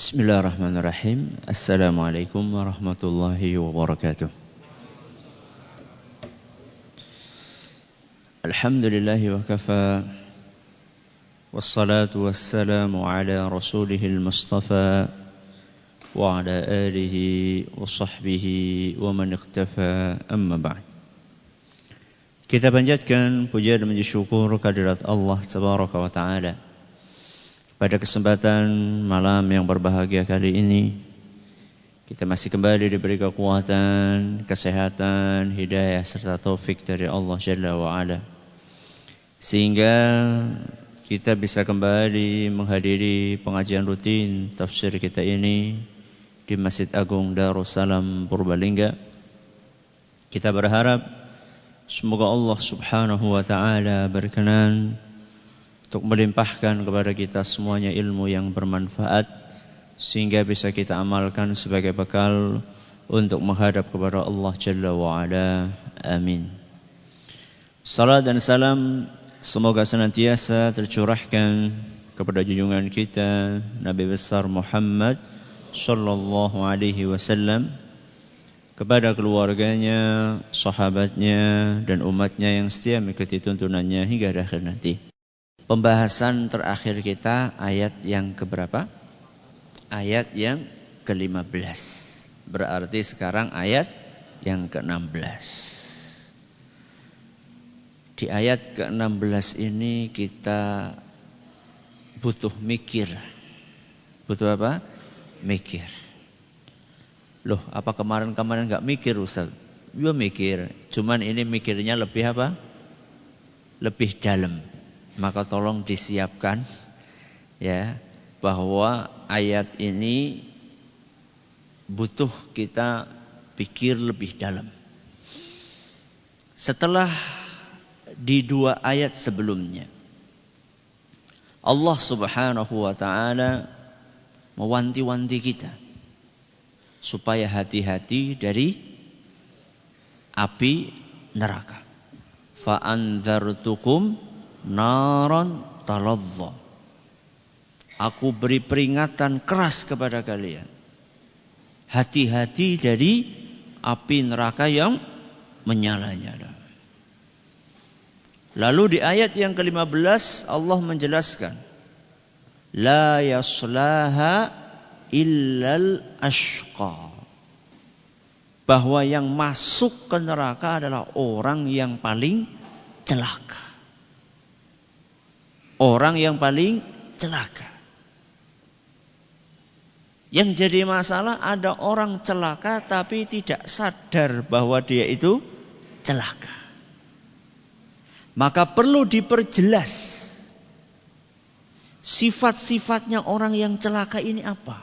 Bismillahirrahmanirrahim. Assalamualaikum warahmatullahi wabarakatuh. Alhamdulillahi wa kafa. Wassalatu wassalamu ala rasulihil mustafa wa ala alihi wa sahbihi wa man iqtafa, amma ba'd. Kita panjatkan puja dan puji syukur kehadirat Allah tabaraka wa ta'ala. Pada kesempatan malam yang berbahagia kali ini, kita masih kembali diberi kekuatan, kesehatan, hidayah serta taufik dari Allah Jalla wa'ala, sehingga kita bisa kembali menghadiri pengajian rutin tafsir kita ini di Masjid Agung Darussalam Purbalingga. Kita berharap semoga Allah Subhanahu wa ta'ala berkenan untuk melimpahkan kepada kita semuanya ilmu yang bermanfaat, sehingga bisa kita amalkan sebagai bekal untuk menghadap kepada Allah Jalla wa'ala. Amin. Salat dan salam semoga senantiasa tercurahkan kepada junjungan kita Nabi besar Muhammad sallallahu alaihi wasallam, kepada keluarganya, sahabatnya, dan umatnya yang setia mengikuti tuntunannya hingga akhir nanti. Pembahasan terakhir kita ayat yang keberapa? Ayat yang ke-15. Berarti sekarang ayat yang ke-16. Di ayat ke-16 ini kita butuh mikir. Butuh apa? Mikir. Loh, apa kemarin-kemarin enggak mikir, Ustaz? Ya mikir, cuman ini mikirnya lebih apa? Lebih dalam. Maka tolong disiapkan ya, bahwa ayat ini butuh kita pikir lebih dalam. Setelah di dua ayat sebelumnya Allah Subhanahu wa ta'ala mewanti-wanti kita supaya hati-hati dari api neraka. Fa'anzartukum naran taladza. Aku beri peringatan keras kepada kalian. Hati-hati dari api neraka yang menyala-nyala. Lalu di ayat yang ke-15 Allah menjelaskan, la yaslaha illal ashqa, bahwa yang masuk ke neraka adalah orang yang paling celaka. Orang yang paling celaka. Yang jadi masalah ada orang celaka tapi tidak sadar bahwa dia itu celaka. Maka perlu diperjelas sifat-sifatnya orang yang celaka ini apa.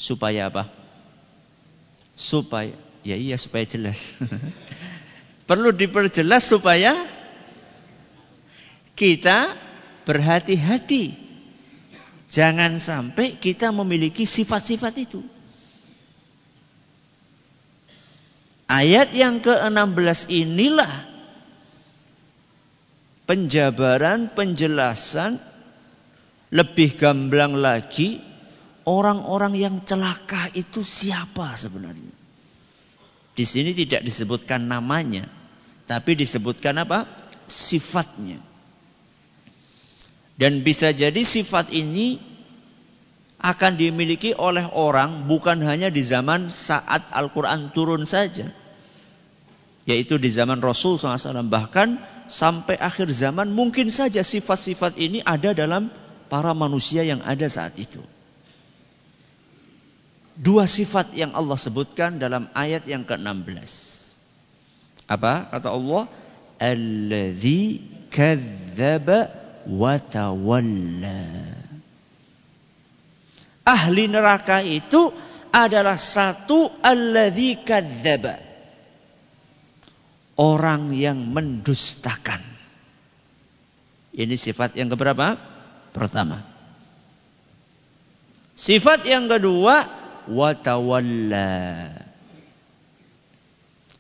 Supaya apa? Supaya jelas. Perlu diperjelas supaya kita berhati-hati. Jangan sampai kita memiliki sifat-sifat itu. Ayat yang ke-16 inilah penjabaran, penjelasan lebih gamblang lagi orang-orang yang celaka itu siapa sebenarnya. Di sini tidak disebutkan namanya, tapi disebutkan apa? Sifatnya. Dan bisa jadi sifat ini akan dimiliki oleh orang bukan hanya di zaman saat Al-Quran turun saja, yaitu di zaman Rasul SAW. Bahkan sampai akhir zaman mungkin saja sifat-sifat ini ada dalam para manusia yang ada saat itu. Dua sifat yang Allah sebutkan dalam ayat yang ke-16. Apa? Kata Allah, alladzi kadzdzaba wa tawalla. Ahli neraka itu adalah satu, alladzi kadzdzaba, orang yang mendustakan. Ini sifat yang keberapa? Pertama. Sifat yang kedua, wa tawalla.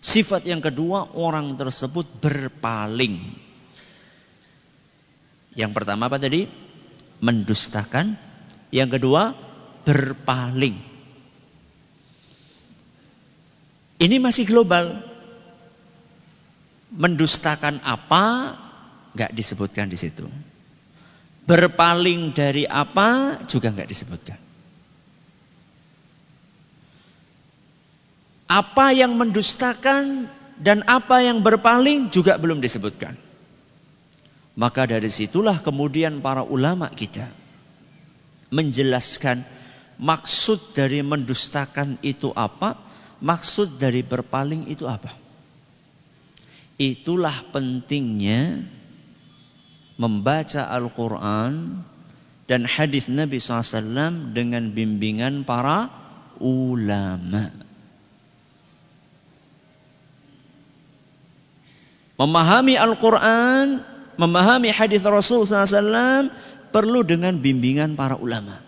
Sifat yang kedua, orang tersebut berpaling. Yang pertama apa tadi? Mendustakan. Yang kedua, berpaling. Ini masih global. Mendustakan apa? Enggak disebutkan di situ. Berpaling dari apa? Juga enggak disebutkan. Apa yang mendustakan dan apa yang berpaling juga belum disebutkan. Maka dari situlah kemudian para ulama kita menjelaskan maksud dari mendustakan itu apa, maksud dari berpaling itu apa. Itulah pentingnya membaca Al-Quran dan hadis Nabi SAW dengan bimbingan para ulama. Memahami Al-Quran, memahami hadis Rasul SAW perlu dengan bimbingan para ulama.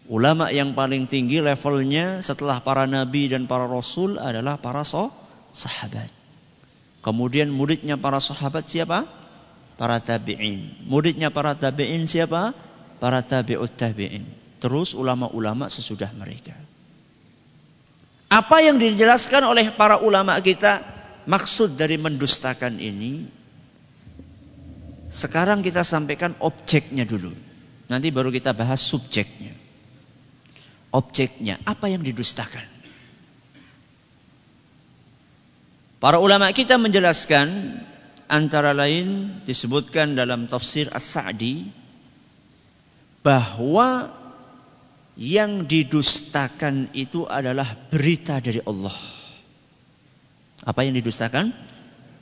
Ulama yang paling tinggi levelnya setelah para nabi dan para rasul adalah para sahabat. Kemudian muridnya para sahabat siapa? Para tabi'in. Muridnya para tabi'in siapa? Para tabi'ut tabi'in. Terus ulama-ulama sesudah mereka. Apa yang dijelaskan oleh para ulama kita maksud dari mendustakan ini? Sekarang kita sampaikan objeknya dulu. Nanti baru kita bahas subjeknya. Objeknya, apa yang didustakan? Para ulama kita menjelaskan, antara lain disebutkan dalam tafsir As-Sa'di, bahwa yang didustakan itu adalah berita dari Allah. Apa yang didustakan?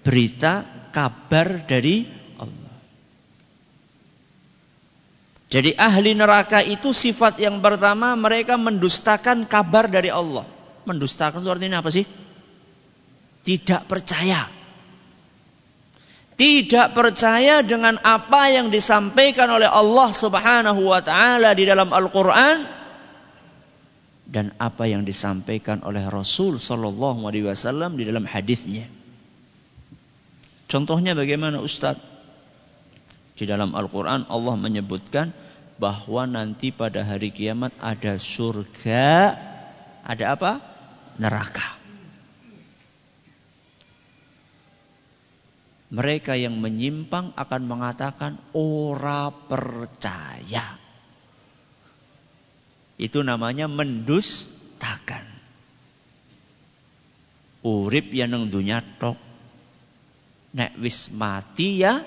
Berita, kabar dari Allah. Jadi ahli neraka itu sifat yang pertama, mereka mendustakan kabar dari Allah. Mendustakan itu artinya apa sih? Tidak percaya. Tidak percaya dengan apa yang disampaikan oleh Allah Subhanahu wa taala di dalam Al-Qur'an dan apa yang disampaikan oleh Rasul sallallahu alaihi wasallam di dalam hadisnya. Contohnya bagaimana, Ustaz? Di dalam Al-Qur'an Allah menyebutkan bahwa nanti pada hari kiamat ada surga, ada apa? Neraka. Mereka yang menyimpang akan mengatakan ora percaya. Itu namanya mendustakan. Urip ya nang dunya tok. Nek wis mati ya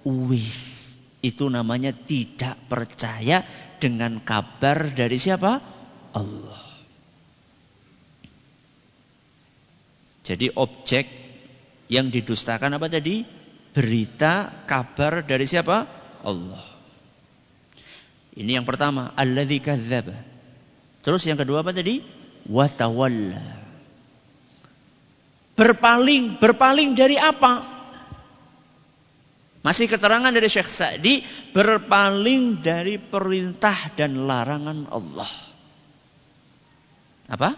wis. Itu namanya tidak percaya dengan kabar dari siapa? Allah. Jadi objek yang didustakan apa tadi? Berita, kabar dari siapa? Allah. Ini yang pertama, alladzi kadzdzaba. Terus yang kedua apa tadi? Wa tawalla. Berpaling dari apa? Masih keterangan dari Syekh Sa'di, berpaling dari perintah dan larangan Allah. Apa?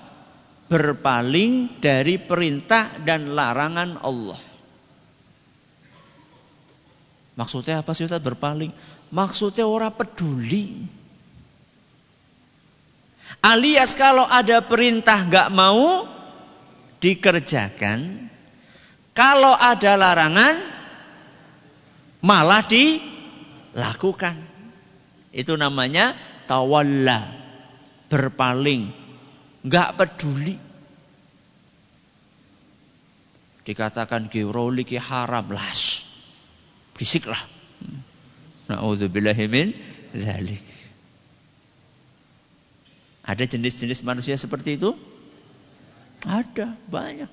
Berpaling dari perintah dan larangan Allah. Maksudnya apa sih Ustaz berpaling? Maksudnya orang peduli. Alias kalau ada perintah gak mau dikerjakan, kalau ada larangan malah dilakukan. Itu namanya tawalla, berpaling, enggak peduli. Dikatakan giuroliki haram, las, berisiklah. Na'udzubillahi min dzalik. Ada jenis-jenis manusia seperti itu? Ada, banyak.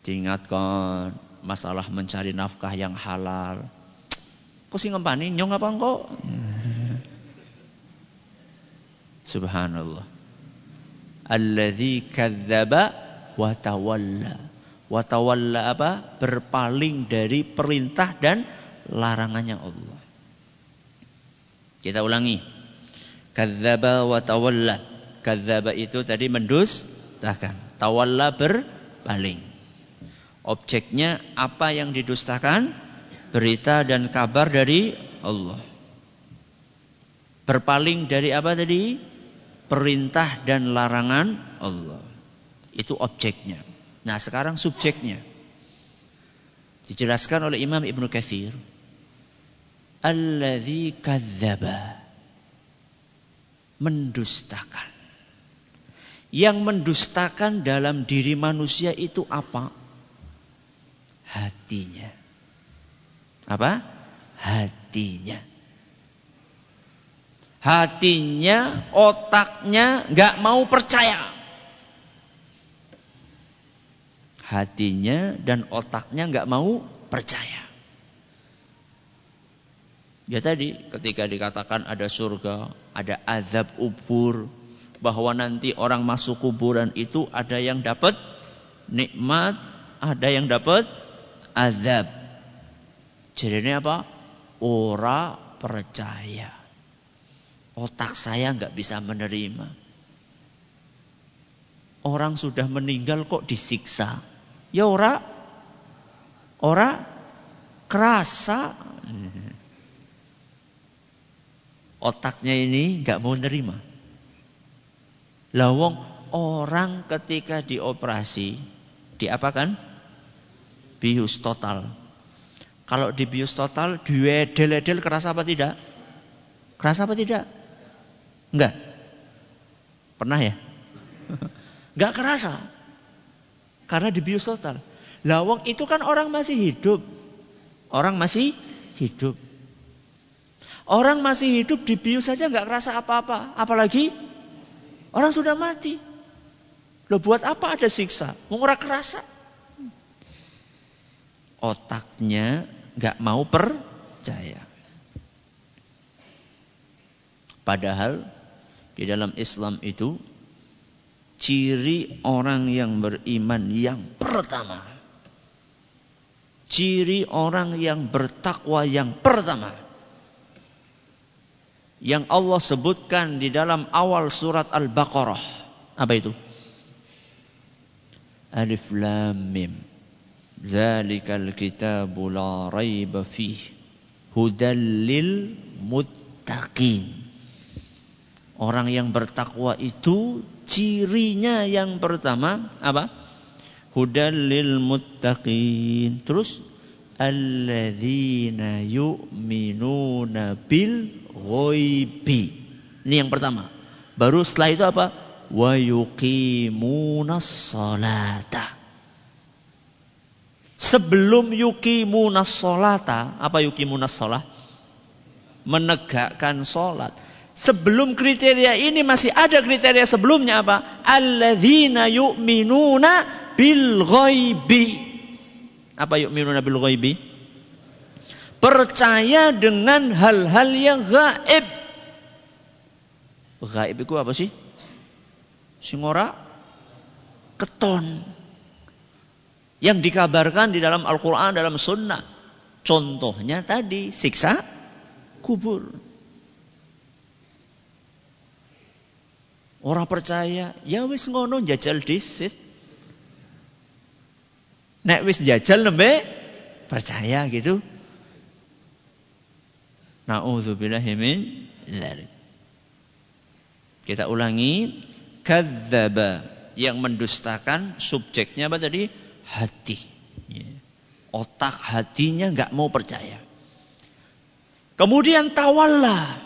Diingatkan masalah mencari nafkah yang halal. Kok sih ngempani nyong apa engkau? Subhanallah. Alladzi kadzdzaba wa tawalla. Wa tawalla apa? Berpaling dari perintah dan larangannya Allah. Kita ulangi. Kadzdzaba wa tawalla. Kadzdzaba itu tadi mendustakan. Tawalla berpaling. Objeknya apa yang didustakan? berita dan kabar dari Allah. Berpaling dari apa tadi? Perintah dan larangan Allah. Itu objeknya. Nah, sekarang subjeknya. Dijelaskan oleh Imam Ibnu Katsir. Alladzi kadzdzaba. Mendustakan. Yang mendustakan dalam diri manusia itu apa? Hatinya. Apa? Hatinya. Hatinya, otaknya gak mau percaya. Hatinya dan otaknya gak mau percaya. Ya tadi ketika dikatakan ada surga, ada azab kubur, bahwa nanti orang masuk kuburan itu ada yang dapat nikmat, ada yang dapat azab. Jadinya apa? Ora percaya. Otak saya nggak bisa menerima. Orang sudah meninggal kok disiksa. Ya ora kerasa. Otaknya ini nggak mau nerima. Lawong orang ketika dioperasi, diapakan? Bius total. Kalau di bius total, diedel-edel kerasa apa tidak? Kerasa apa tidak? Enggak. Pernah ya? Enggak kerasa. Karena di bius total. Lawong itu kan orang masih hidup. Orang masih hidup. Orang masih hidup di bius saja enggak kerasa apa-apa. Apalagi orang sudah mati. Loh buat apa ada siksa? Ora kerasa. Otaknya enggak mau percaya. Padahal di dalam Islam itu ciri orang yang beriman yang pertama. Ciri orang yang bertakwa yang pertama. Yang Allah sebutkan di dalam awal surat Al-Baqarah. Apa itu? Alif Lam Mim. Dzalikal kitabu la raiba fihi hudal lil muttaqin. Orang yang bertakwa itu cirinya yang pertama apa? Hudal lil muttaqin. Terus alladzina yu'minuna bil ghaibi. Ini yang pertama. Baru setelah itu apa? Wa yuqimunas salata. Sebelum yuqimunas salata, apa yuqimunas salat? Menegakkan salat. Sebelum kriteria ini masih ada kriteria sebelumnya apa? Alladzina yu'minuna bil ghaibi. Apa yu'minuna bil ghaibi? Percaya dengan hal-hal yang gaib. Gaib itu apa sih? Sing ora keton. Yang dikabarkan di dalam Al-Quran, dalam Sunnah. Contohnya tadi, siksa kubur. Orang percaya, ya wis ngono jajal disit. Nek wis jajal nembe percaya gitu. Na'udzubillahi min dzalik. Kita ulangi, kadzdzaba yang mendustakan, subjeknya apa tadi? Hati. Otak hatinya enggak mau percaya. Kemudian tawalla,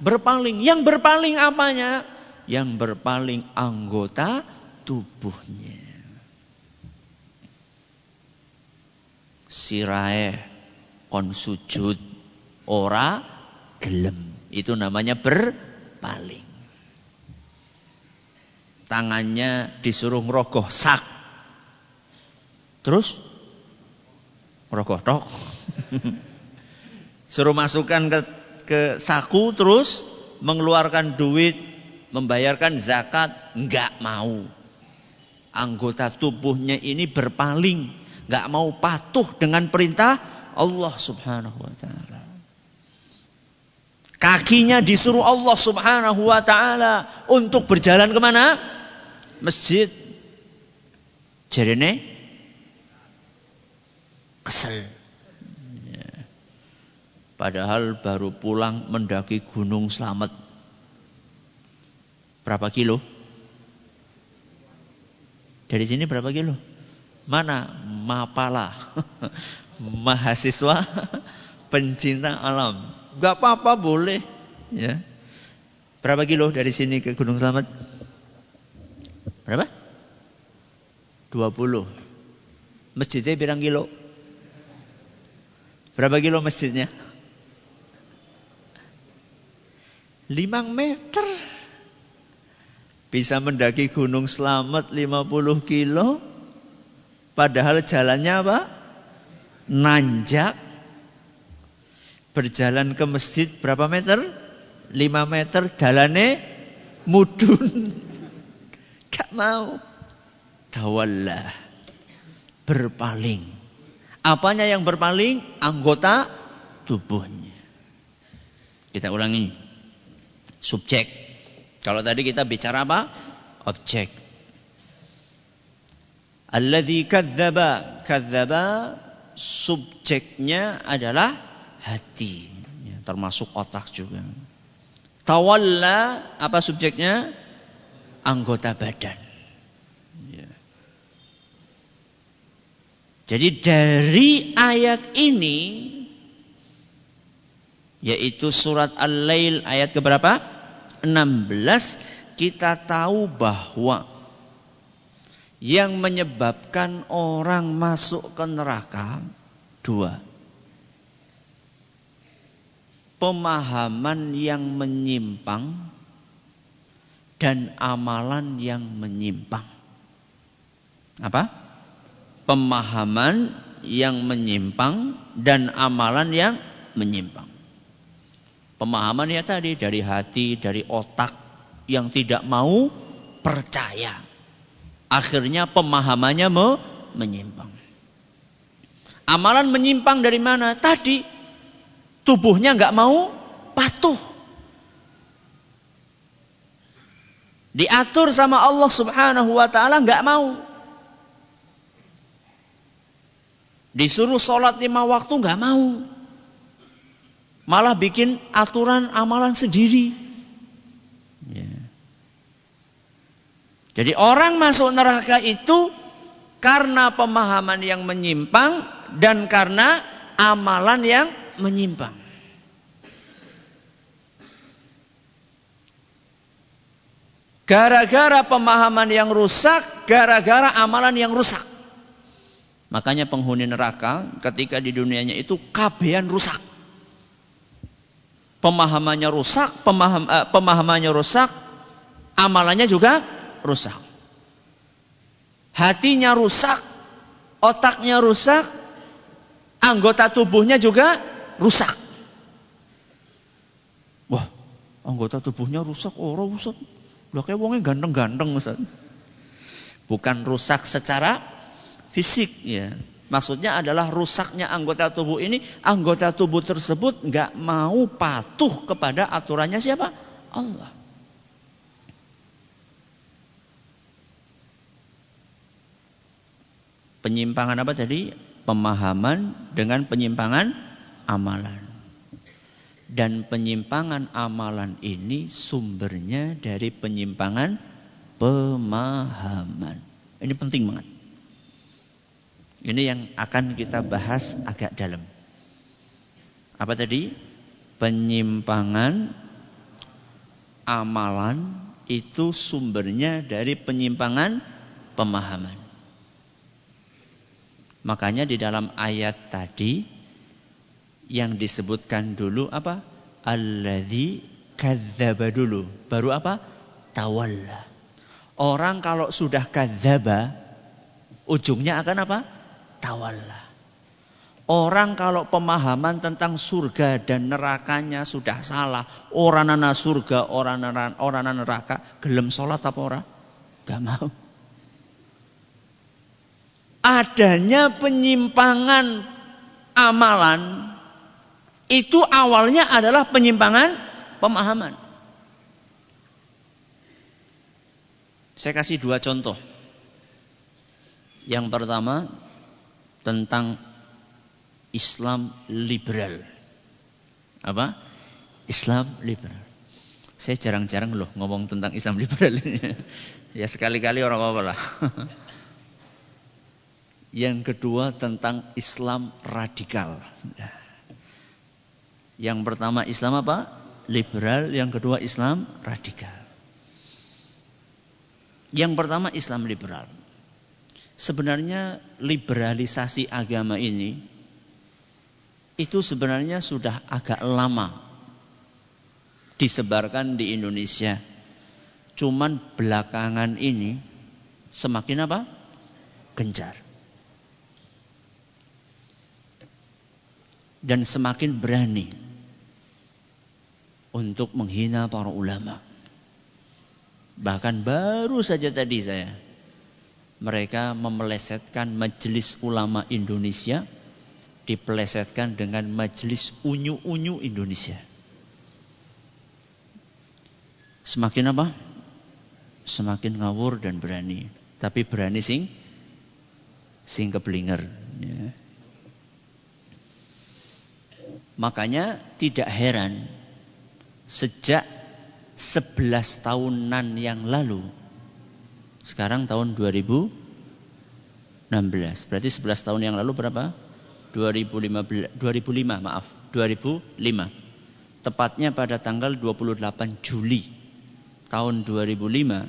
berpaling. Yang berpaling apanya? Yang berpaling anggota tubuhnya. Sirahe kon sujud ora gelem. Itu namanya berpaling. Tangannya disuruh ngerogoh sak. Terus ngerogoh tok. Suruh masukkan ke saku terus mengeluarkan duit, membayarkan zakat, enggak mau. Anggota tubuhnya ini berpaling, enggak mau patuh dengan perintah Allah Subhanahu wa taala. Kakinya disuruh Allah Subhanahu wa taala untuk berjalan kemana? Masjid. Jarene kesel. Padahal baru pulang mendaki Gunung Slamet. Berapa kilo? Dari sini berapa kilo? Mana? Mapala. Mahasiswa pencinta alam. Gak apa-apa, boleh. Ya. Berapa kilo dari sini ke Gunung Slamet? Berapa? 20. Masjidnya berapa kilo? Berapa kilo masjidnya? 5 meter. Bisa mendaki Gunung Slamet 50 kilo. Padahal jalannya apa? Nanjak. Berjalan ke masjid berapa meter? 5 meter. Jalannya mudun. Gak mau. Tawallah. Berpaling. Apanya yang berpaling? Anggota tubuhnya. Kita ulangi. Subjek. Kalau tadi kita bicara apa? Objek. Alladzi kadzdzaba. Kadzdzaba subjeknya adalah hati. Ya, termasuk otak juga. Tawalla apa subjeknya? Anggota badan. Ya. Jadi dari ayat ini, yaitu surat Al-Lail ayat keberapa? 16, kita tahu bahwa yang menyebabkan orang masuk ke neraka 2. Pemahaman yang menyimpang dan amalan yang menyimpang. Apa? Pemahaman yang menyimpang dan amalan yang menyimpang. Pemahaman ya tadi dari hati, dari otak yang tidak mau percaya. Akhirnya pemahamannya menyimpang. Amalan menyimpang dari mana? Tadi tubuhnya nggak mau patuh. Diatur sama Allah Subhanahu wa taala nggak mau. Disuruh sholat 5 waktu nggak mau. Malah bikin aturan amalan sendiri. Ya. Jadi orang masuk neraka itu karena pemahaman yang menyimpang dan karena amalan yang menyimpang. Gara-gara pemahaman yang rusak, gara-gara amalan yang rusak. Makanya penghuni neraka ketika di dunianya itu kabehan rusak. Pemahamannya rusak, pemahamannya rusak, amalannya juga rusak. Hatinya rusak, otaknya rusak, anggota tubuhnya juga rusak. Wah, anggota tubuhnya rusak, orang rusak. Lah kayak wongnya ganteng-ganteng, Ustaz. Bukan rusak secara fisik ya. Maksudnya adalah rusaknya anggota tubuh ini, anggota tubuh tersebut nggak mau patuh kepada aturannya siapa? Allah. Penyimpangan apa tadi? Pemahaman dengan penyimpangan amalan. Dan penyimpangan amalan ini sumbernya dari penyimpangan pemahaman. Ini penting banget. Ini yang akan kita bahas agak dalam. Apa tadi? Penyimpangan amalan itu sumbernya dari penyimpangan pemahaman. Makanya di dalam ayat tadi yang disebutkan dulu apa? Alladzi kadzdzaba dulu. Baru apa? Tawalla. Orang kalau sudah kadzdzaba, ujungnya akan apa? Tawalla. Orang kalau pemahaman tentang surga dan nerakanya sudah salah, orang ana surga, orang ana neraka, gelem salat apa ora? Gak mau. Adanya penyimpangan amalan itu awalnya adalah penyimpangan pemahaman. Saya kasih 2 contoh. Yang pertama tentang Islam liberal. Apa? Islam liberal. Saya jarang-jarang loh ngomong tentang Islam liberal ini. Ya sekali-kali orang apa lah. Yang kedua tentang Islam radikal. Yang pertama Islam apa? Liberal. Yang kedua Islam radikal. Yang pertama Islam liberal. Sebenarnya liberalisasi agama ini itu sebenarnya sudah agak lama disebarkan di Indonesia. Cuman belakangan ini semakin apa? Gencar. Dan semakin berani untuk menghina para ulama. Bahkan baru saja tadi mereka memelesetkan Majelis Ulama Indonesia, dipelesetkan dengan Majelis Unyu-Unyu Indonesia. Semakin apa? Semakin ngawur dan berani. Tapi berani sing keblinger. Ya. Makanya tidak heran sejak 11 tahunan yang lalu, sekarang tahun 2016, berarti 11 tahun yang lalu berapa? 2005, tepatnya pada tanggal 28 Juli tahun 2005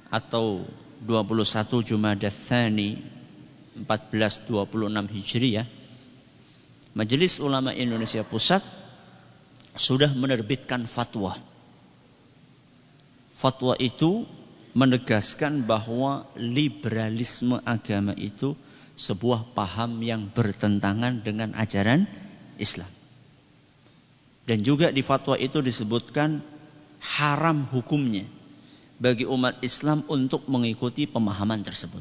atau 21 Jumadats Tsani 1426 Hijriah, Majelis Ulama Indonesia Pusat sudah menerbitkan fatwa. Fatwa itu menegaskan bahwa liberalisme agama itu sebuah paham yang bertentangan dengan ajaran Islam. Dan juga di fatwa itu disebutkan haram hukumnya bagi umat Islam untuk mengikuti pemahaman tersebut.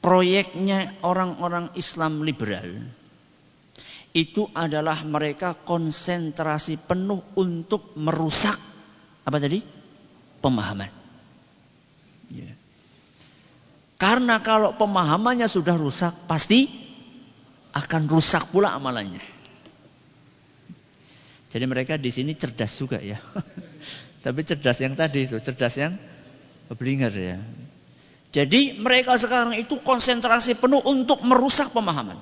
Proyeknya orang-orang Islam liberal itu adalah mereka konsentrasi penuh untuk merusak apa tadi? Pemahaman. Ya. Karena kalau pemahamannya sudah rusak, pasti akan rusak pula amalannya. Jadi mereka di sini cerdas juga ya. Tapi cerdas yang tadi itu, cerdas yang keblinger ya. Jadi mereka sekarang itu konsentrasi penuh untuk merusak pemahaman.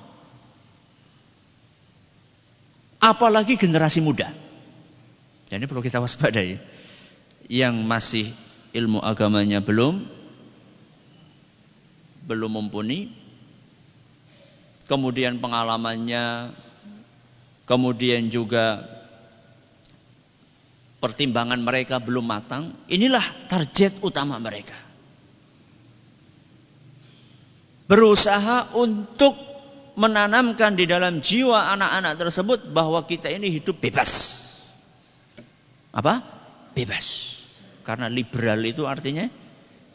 Apalagi generasi muda. Jadi perlu kita waspadai. Yang masih ilmu agamanya belum mumpuni. Kemudian pengalamannya, kemudian juga pertimbangan mereka belum matang. Inilah target utama mereka. Berusaha untuk menanamkan di dalam jiwa anak-anak tersebut bahwa kita ini hidup bebas. Apa? Bebas. Karena liberal itu artinya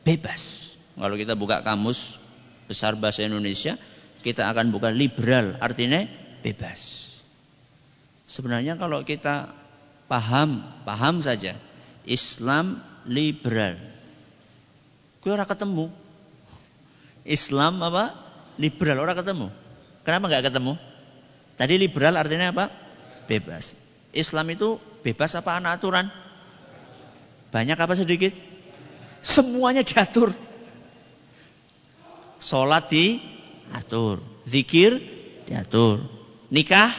bebas. Kalau kita buka kamus besar bahasa Indonesia, kita akan buka liberal artinya bebas. Sebenarnya kalau kita paham saja Islam liberal, kue ora ketemu. Islam apa? Liberal ora ketemu. Kenapa enggak ketemu? Tadi liberal artinya apa? Bebas. Islam itu bebas apa ana aturan? Banyak apa sedikit? Semuanya diatur. Salat diatur, zikir diatur, nikah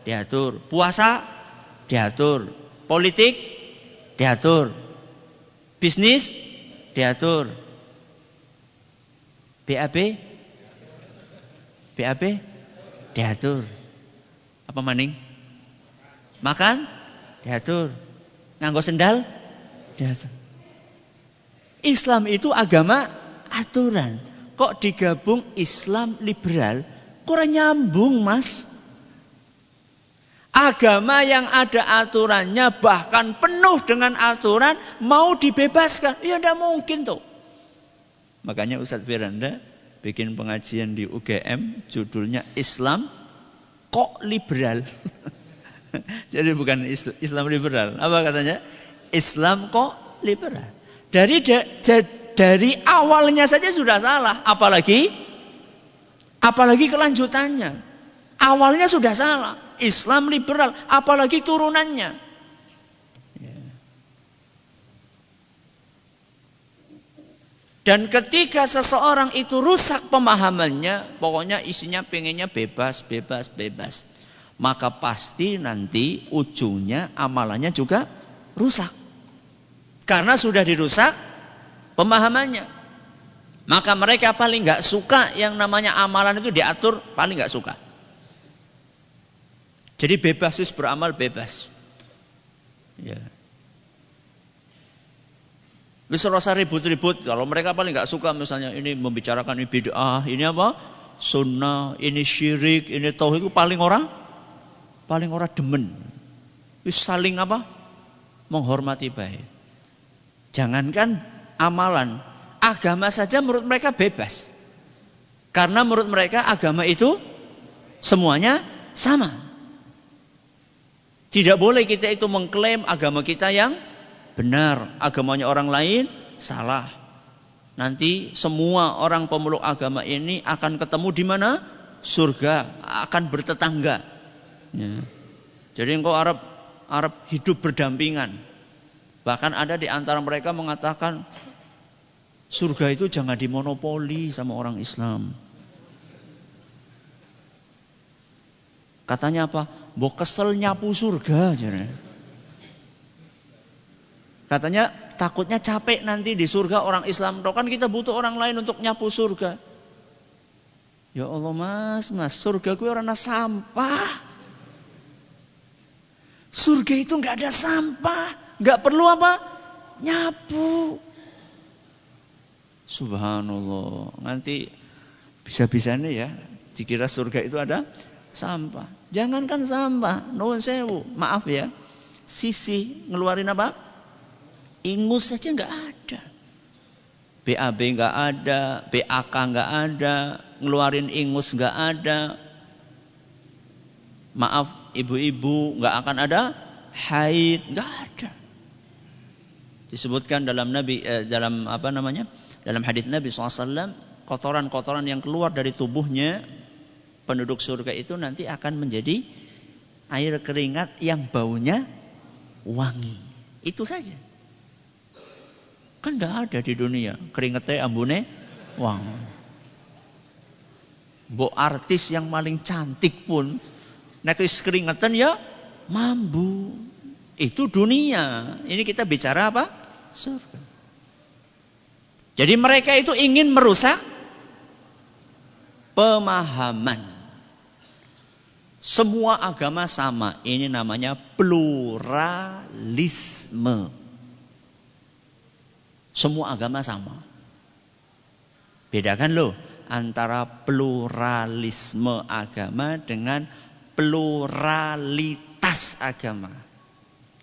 diatur, puasa diatur, politik diatur, bisnis diatur, BAB diatur. Apa maning? Makan diatur. Nganggo sendal diatur. Islam itu agama aturan. Kok digabung Islam liberal? Kurang nyambung, Mas. Agama yang ada aturannya, bahkan penuh dengan aturan, mau dibebaskan? Ya tidak mungkin tuh. Makanya Ustadz Firanda bikin pengajian di UGM, judulnya Islam kok liberal. Jadi bukan Islam liberal. Apa katanya? Islam kok liberal. Dari awalnya saja sudah salah. Apalagi kelanjutannya. Awalnya sudah salah. Islam liberal, apalagi turunannya. Dan ketika seseorang itu rusak pemahamannya, pokoknya isinya pengennya bebas. Maka pasti nanti ujungnya amalannya juga rusak. Karena sudah dirusak pemahamannya. Maka mereka paling gak suka yang namanya amalan itu diatur, paling gak suka. Jadi bebas, beramal bebas. Ya. Wis rasa ribut-ribut. Kalau mereka paling gak suka misalnya ini membicarakan ini bid'ah, ini apa? Sunnah, ini syirik, ini tauhid, itu paling orang demen. Wis saling apa? Menghormati baik. Jangankan amalan, agama saja menurut mereka bebas. Karena menurut mereka agama itu semuanya sama. Tidak boleh kita itu mengklaim agama kita yang benar, agamanya orang lain salah. Nanti semua orang pemeluk agama ini akan ketemu di mana? Surga, akan bertetangga. Ya. Jadi engkau Arab hidup berdampingan. Bahkan ada di antara mereka mengatakan surga itu jangan dimonopoli sama orang Islam. Katanya apa? Mbok kesel nyapu surga. Katanya takutnya capek nanti di surga orang Islam. Kan kita butuh orang lain untuk nyapu surga. Ya Allah mas, surga gue orang sampah. Surga itu gak ada sampah. Gak perlu apa? Nyapu. Subhanallah. Nanti bisa-bisanya ya dikira surga itu ada sampah. Jangankan sampah. Nuwun sewu. Maaf ya. Sisi ngeluarin apa? Ingus saja nggak ada, BAB nggak ada, BAK nggak ada, ngeluarin ingus nggak ada. Maaf ibu-ibu nggak akan ada haid, nggak ada. Disebutkan dalam dalam hadits Nabi SAW, kotoran-kotoran yang keluar dari tubuhnya penduduk surga itu nanti akan menjadi air keringat yang baunya wangi. Itu saja. Kan tidak ada di dunia keringetnya ambune wangi. Mbok artis yang paling cantik pun nek wis keringetan ya mambu. Itu dunia. Ini kita bicara apa? Surga. Jadi mereka itu ingin merusak pemahaman. Semua agama sama. Ini namanya pluralisme. Semua agama sama. Bedakan loh antara pluralisme agama dengan pluralitas agama.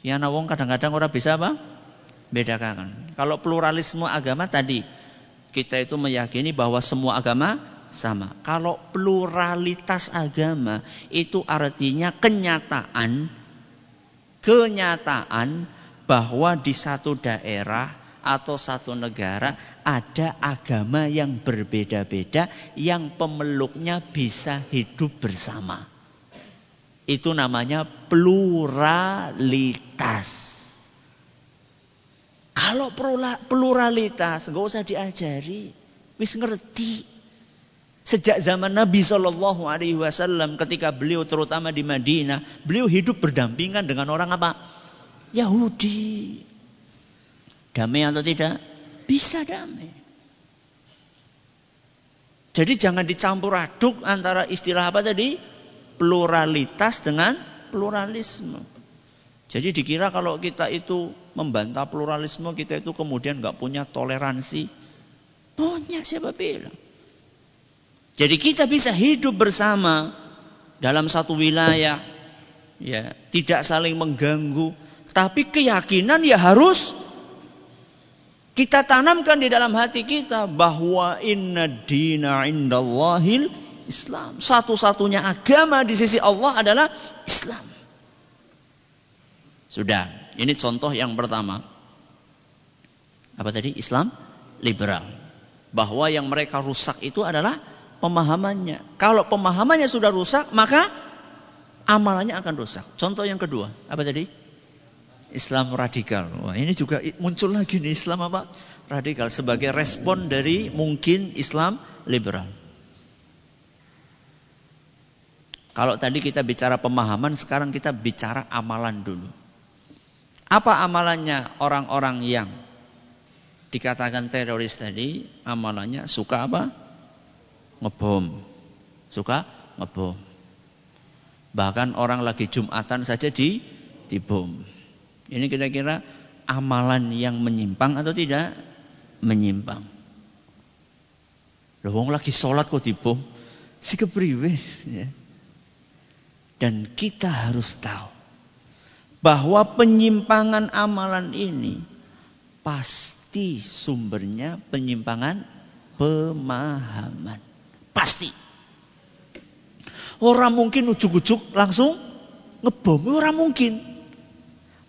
Ya nawong kadang-kadang orang bisa apa? Bedakan. Kalau pluralisme agama tadi kita itu meyakini bahwa semua agama sama. Kalau pluralitas agama itu artinya kenyataan bahwa di satu daerah atau satu negara ada agama yang berbeda-beda yang pemeluknya bisa hidup bersama. Itu namanya pluralitas. Kalau pluralitas enggak usah diajari, wis ngerti. Sejak zaman Nabi SAW ketika beliau terutama di Madinah, beliau hidup berdampingan dengan orang apa? Yahudi. Damai atau tidak? Bisa damai. Jadi jangan dicampur aduk antara istilah apa tadi? Pluralitas dengan pluralisme. Jadi dikira kalau kita itu membantah pluralisme, kita itu kemudian gak punya toleransi. Punya, siapa bilang? Jadi kita bisa hidup bersama dalam satu wilayah, ya, tidak saling mengganggu. Tapi keyakinan ya harus kita tanamkan di dalam hati kita bahwa inna dina indallahil Islam. Satu-satunya agama di sisi Allah adalah Islam. Sudah, ini contoh yang pertama. Apa tadi? Islam liberal. Bahwa yang mereka rusak itu adalah Pemahamannya. Kalau pemahamannya sudah rusak, maka amalannya akan rusak. Contoh yang kedua, apa tadi? Islam radikal. Wah, ini juga muncul lagi nih, Islam apa? Radikal sebagai respon dari mungkin Islam liberal. Kalau tadi kita bicara pemahaman, sekarang kita bicara amalan dulu. Apa amalannya orang-orang yang dikatakan teroris tadi? Amalannya suka apa? Ngebom. Suka ngebom. Bahkan orang lagi Jumatan saja dibom. Ini kira-kira amalan yang menyimpang atau tidak? Menyimpang. Loh, wong lagi sholat kok dibom? Si kepriwe, ya. Dan kita harus tahu bahwa penyimpangan amalan ini pasti sumbernya penyimpangan pemahaman. Pasti. Orang mungkin ujuk-ujuk langsung ngebom. Orang mungkin.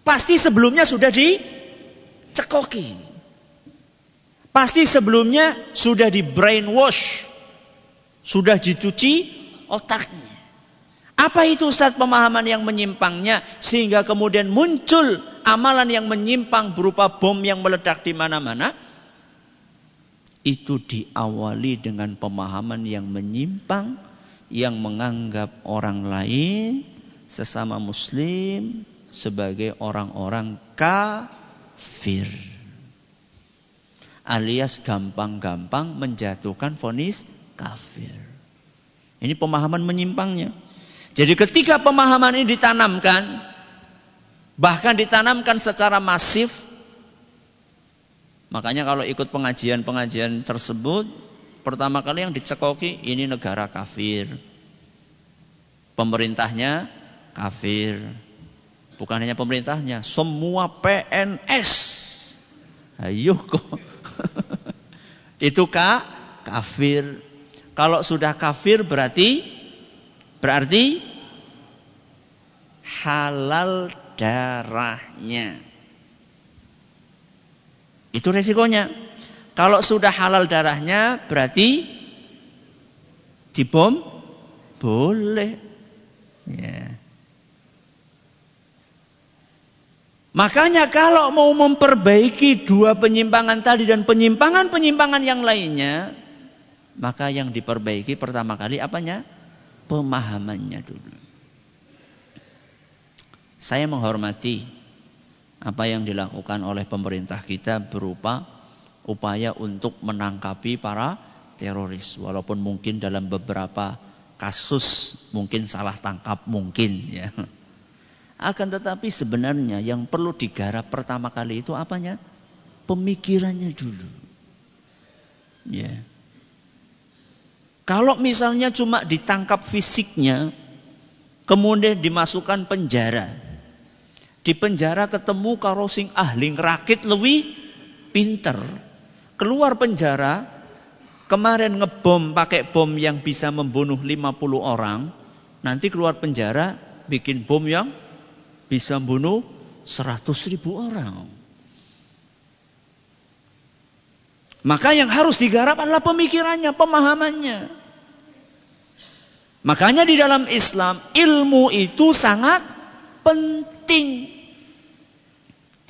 Pasti sebelumnya sudah dicekoki. Pasti sebelumnya sudah di brainwash. Sudah dicuci otaknya. Apa itu Ustaz pemahaman yang menyimpangnya? Sehingga kemudian muncul amalan yang menyimpang berupa bom yang meledak di mana-mana. Itu diawali dengan pemahaman yang menyimpang, yang menganggap orang lain sesama muslim sebagai orang-orang kafir. Alias gampang-gampang menjatuhkan vonis kafir. Ini pemahaman menyimpangnya. Jadi ketika pemahaman ini ditanamkan, bahkan ditanamkan secara masif, makanya kalau ikut pengajian-pengajian tersebut, pertama kali yang dicekoki ini negara kafir. Pemerintahnya kafir. Bukan hanya pemerintahnya, semua PNS. Ayo kok. Itu kafir. Kalau sudah kafir berarti halal darahnya. Itu resikonya. Kalau sudah halal darahnya berarti dibom boleh. Ya. Makanya kalau mau memperbaiki dua penyimpangan tadi dan penyimpangan-penyimpangan yang lainnya, maka yang diperbaiki pertama kali apanya? Pemahamannya dulu. Saya menghormati apa yang dilakukan oleh pemerintah kita berupa upaya untuk menangkapi para teroris. Walaupun mungkin dalam beberapa kasus mungkin salah tangkap mungkin, ya. Akan tetapi sebenarnya yang perlu digarap pertama kali itu apanya? Pemikirannya dulu. Ya. Kalau misalnya cuma ditangkap fisiknya, kemudian dimasukkan penjara. Di penjara ketemu karo sing ahli ngrakit lebih pinter. Keluar penjara, kemarin ngebom pakai bom yang bisa membunuh 50 orang, nanti keluar penjara bikin bom yang bisa membunuh 100.000 orang. Maka yang harus digarap adalah pemikirannya, pemahamannya. Makanya di dalam Islam ilmu itu sangat penting.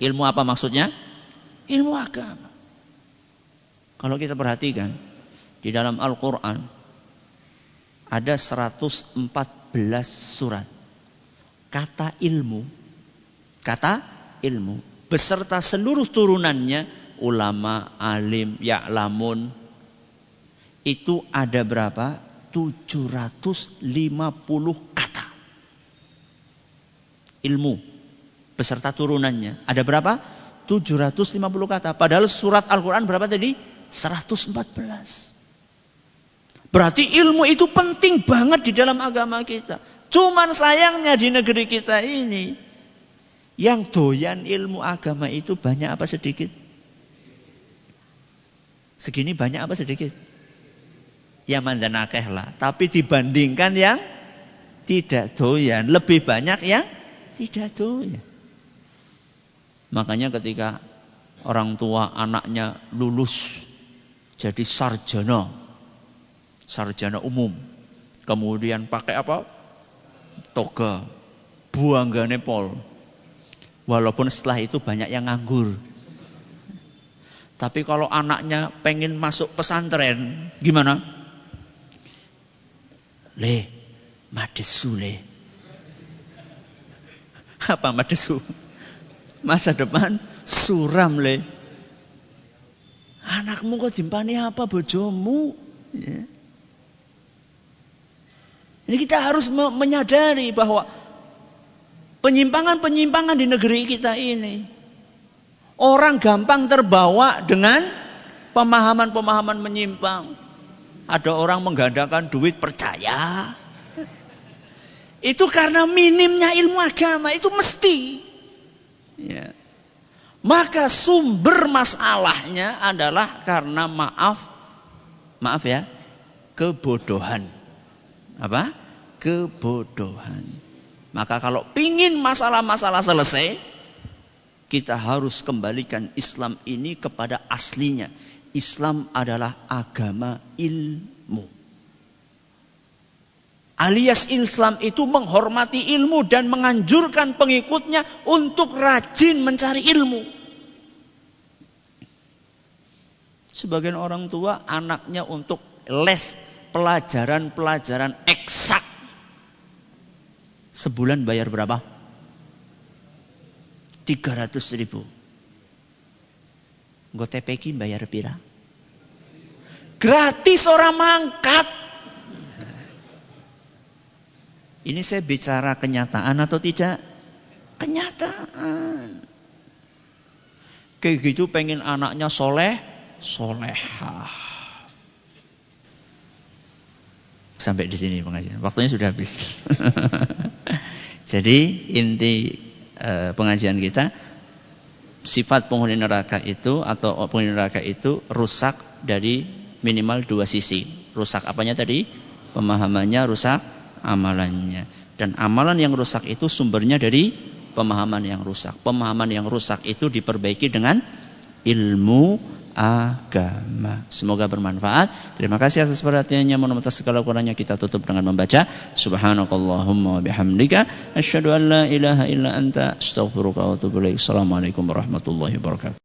Ilmu apa maksudnya? Ilmu agama. Kalau kita perhatikan di dalam Al-Quran ada 114 surat. Kata ilmu beserta seluruh turunannya, ulama, alim, ya'lamun, itu ada berapa? 750 kata. Ilmu beserta turunannya ada berapa? 750 kata. Padahal surat Al-Quran berapa tadi? 114. Berarti ilmu itu penting banget di dalam agama kita. Cuman sayangnya di negeri kita ini, yang doyan ilmu agama itu banyak apa sedikit? Segini banyak apa sedikit? Ya mandan akeh lah. Tapi dibandingkan yang tidak doyan, lebih banyak yang tidak doyan. Makanya ketika orang tua anaknya lulus jadi sarjana, sarjana umum. Kemudian pakai apa? Toga. Buanggane pol. Walaupun setelah itu banyak yang nganggur. Tapi kalau anaknya pengen masuk pesantren, gimana? Le, madesu le. Apa madesu? Masa depan suram le. Anakmu kok dimpani apa bojomu? Ya. Ini kita harus menyadari bahwa penyimpangan-penyimpangan di negeri kita ini, orang gampang terbawa dengan pemahaman-pemahaman menyimpang. Ada orang menggandakan duit percaya. Itu karena minimnya ilmu agama, itu mesti. Ya. Maka sumber masalahnya adalah karena maaf ya, kebodohan. Apa? Kebodohan. Maka kalau pingin masalah-masalah selesai, kita harus kembalikan Islam ini kepada aslinya. Islam adalah agama ilmu. Alias Islam itu menghormati ilmu dan menganjurkan pengikutnya untuk rajin mencari ilmu. Sebagian orang tua anaknya untuk les pelajaran-pelajaran eksak. Sebulan bayar berapa? 300.000. Nggo TPQ bayar pira? Gratis orang mangkat. Ini saya bicara kenyataan atau tidak? Kenyataan. Kayak gitu pengen anaknya solehah. Sampai di sini pengajian. Waktunya sudah habis. Jadi inti pengajian kita, sifat penghuni neraka itu atau penghuni neraka itu rusak dari minimal dua sisi. Rusak apanya tadi? Pemahamannya, rusak amalannya. Dan amalan yang rusak itu sumbernya dari pemahaman yang rusak. Pemahaman yang rusak itu diperbaiki dengan ilmu agama. Semoga bermanfaat. Terima kasih atas perhatiannya. Mohon atas segala kurangnya kita tutup dengan membaca subhanakallahumma wa bihamdika asyhadu an la ilaha illa anta astaghfiruka wa atubu ilaik. Assalamualaikum warahmatullahi wabarakatuh.